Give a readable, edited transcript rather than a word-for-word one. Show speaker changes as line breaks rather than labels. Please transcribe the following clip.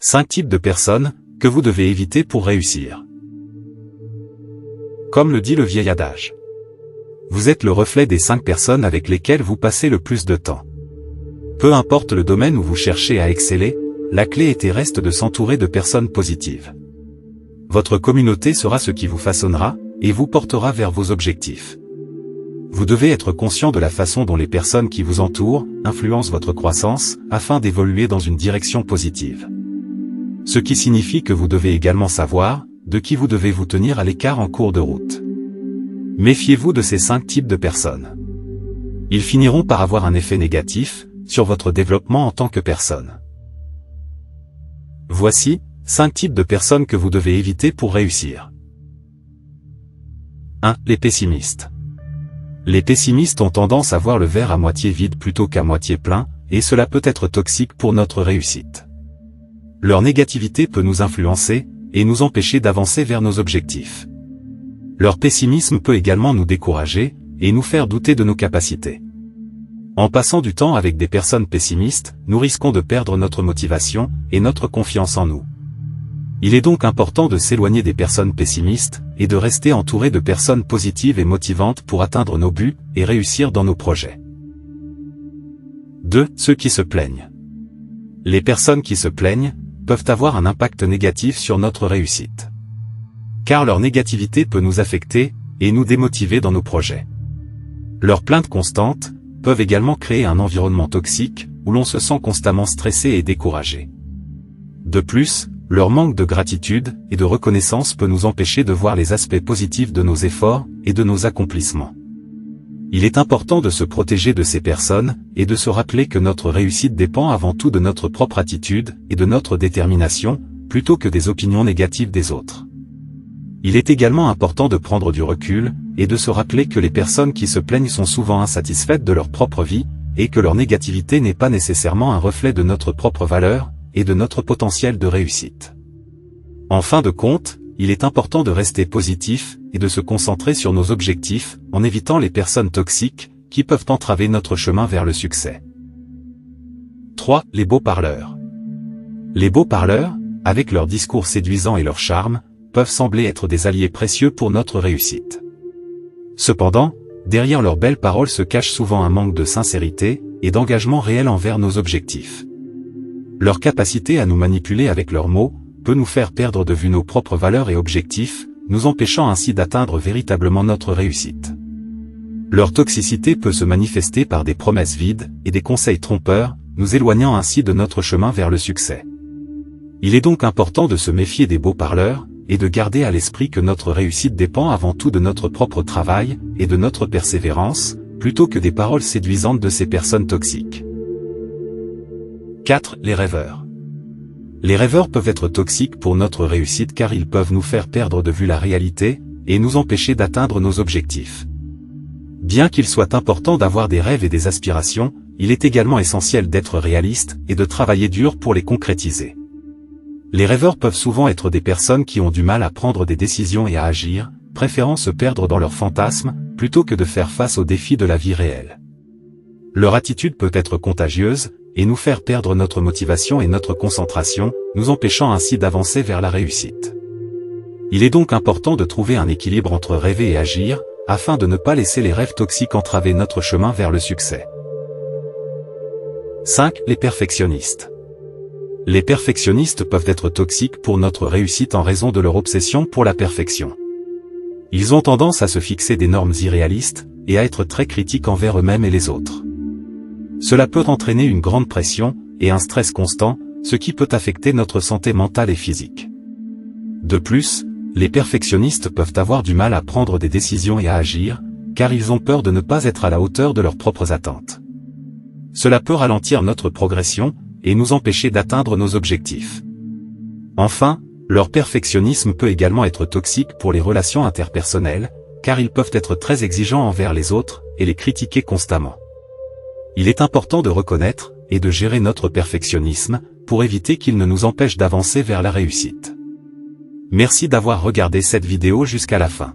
5 types de personnes que vous devez éviter pour réussir. Comme le dit le vieil adage. Vous êtes le reflet des 5 personnes avec lesquelles vous passez le plus de temps. Peu importe le domaine où vous cherchez à exceller, la clé est et reste de s'entourer de personnes positives. Votre communauté sera ce qui vous façonnera et vous portera vers vos objectifs. Vous devez être conscient de la façon dont les personnes qui vous entourent influencent votre croissance afin d'évoluer dans une direction positive. Ce qui signifie que vous devez également savoir de qui vous devez vous tenir à l'écart en cours de route. Méfiez-vous de ces 5 types de personnes. Ils finiront par avoir un effet négatif sur votre développement en tant que personne. Voici 5 types de personnes que vous devez éviter pour réussir. 1. Les pessimistes. Les pessimistes ont tendance à voir le verre à moitié vide plutôt qu'à moitié plein, et cela peut être toxique pour notre réussite. Leur négativité peut nous influencer et nous empêcher d'avancer vers nos objectifs. Leur pessimisme peut également nous décourager et nous faire douter de nos capacités. En passant du temps avec des personnes pessimistes, nous risquons de perdre notre motivation et notre confiance en nous. Il est donc important de s'éloigner des personnes pessimistes et de rester entouré de personnes positives et motivantes pour atteindre nos buts et réussir dans nos projets. 2. Ceux qui se plaignent. Les personnes qui se plaignent peuvent avoir un impact négatif sur notre réussite. Car leur négativité peut nous affecter et nous démotiver dans nos projets. Leurs plaintes constantes peuvent également créer un environnement toxique où l'on se sent constamment stressé et découragé. De plus, leur manque de gratitude et de reconnaissance peut nous empêcher de voir les aspects positifs de nos efforts et de nos accomplissements. Il est important de se protéger de ces personnes et de se rappeler que notre réussite dépend avant tout de notre propre attitude et de notre détermination, plutôt que des opinions négatives des autres. Il est également important de prendre du recul et de se rappeler que les personnes qui se plaignent sont souvent insatisfaites de leur propre vie et que leur négativité n'est pas nécessairement un reflet de notre propre valeur et de notre potentiel de réussite. En fin de compte, il est important de rester positif et de se concentrer sur nos objectifs en évitant les personnes toxiques qui peuvent entraver notre chemin vers le succès. 3. Les beaux parleurs. Les beaux parleurs, avec leurs discours séduisants et leur charme, peuvent sembler être des alliés précieux pour notre réussite. Cependant, derrière leurs belles paroles se cache souvent un manque de sincérité et d'engagement réel envers nos objectifs. Leur capacité à nous manipuler avec leurs mots peut nous faire perdre de vue nos propres valeurs et objectifs, nous empêchant ainsi d'atteindre véritablement notre réussite. Leur toxicité peut se manifester par des promesses vides et des conseils trompeurs, nous éloignant ainsi de notre chemin vers le succès. Il est donc important de se méfier des beaux parleurs, et de garder à l'esprit que notre réussite dépend avant tout de notre propre travail et de notre persévérance, plutôt que des paroles séduisantes de ces personnes toxiques. 4. Les rêveurs. Les rêveurs peuvent être toxiques pour notre réussite car ils peuvent nous faire perdre de vue la réalité et nous empêcher d'atteindre nos objectifs. Bien qu'il soit important d'avoir des rêves et des aspirations, il est également essentiel d'être réaliste et de travailler dur pour les concrétiser. Les rêveurs peuvent souvent être des personnes qui ont du mal à prendre des décisions et à agir, préférant se perdre dans leurs fantasmes, plutôt que de faire face aux défis de la vie réelle. Leur attitude peut être contagieuse, et nous faire perdre notre motivation et notre concentration, nous empêchant ainsi d'avancer vers la réussite. Il est donc important de trouver un équilibre entre rêver et agir, afin de ne pas laisser les rêves toxiques entraver notre chemin vers le succès. 5. Les perfectionnistes. Les perfectionnistes peuvent être toxiques pour notre réussite en raison de leur obsession pour la perfection. Ils ont tendance à se fixer des normes irréalistes, et à être très critiques envers eux-mêmes et les autres. Cela peut entraîner une grande pression, et un stress constant, ce qui peut affecter notre santé mentale et physique. De plus, les perfectionnistes peuvent avoir du mal à prendre des décisions et à agir, car ils ont peur de ne pas être à la hauteur de leurs propres attentes. Cela peut ralentir notre progression, et nous empêcher d'atteindre nos objectifs. Enfin, leur perfectionnisme peut également être toxique pour les relations interpersonnelles, car ils peuvent être très exigeants envers les autres, et les critiquer constamment. Il est important de reconnaître, et de gérer notre perfectionnisme, pour éviter qu'il ne nous empêche d'avancer vers la réussite. Merci d'avoir regardé cette vidéo jusqu'à la fin.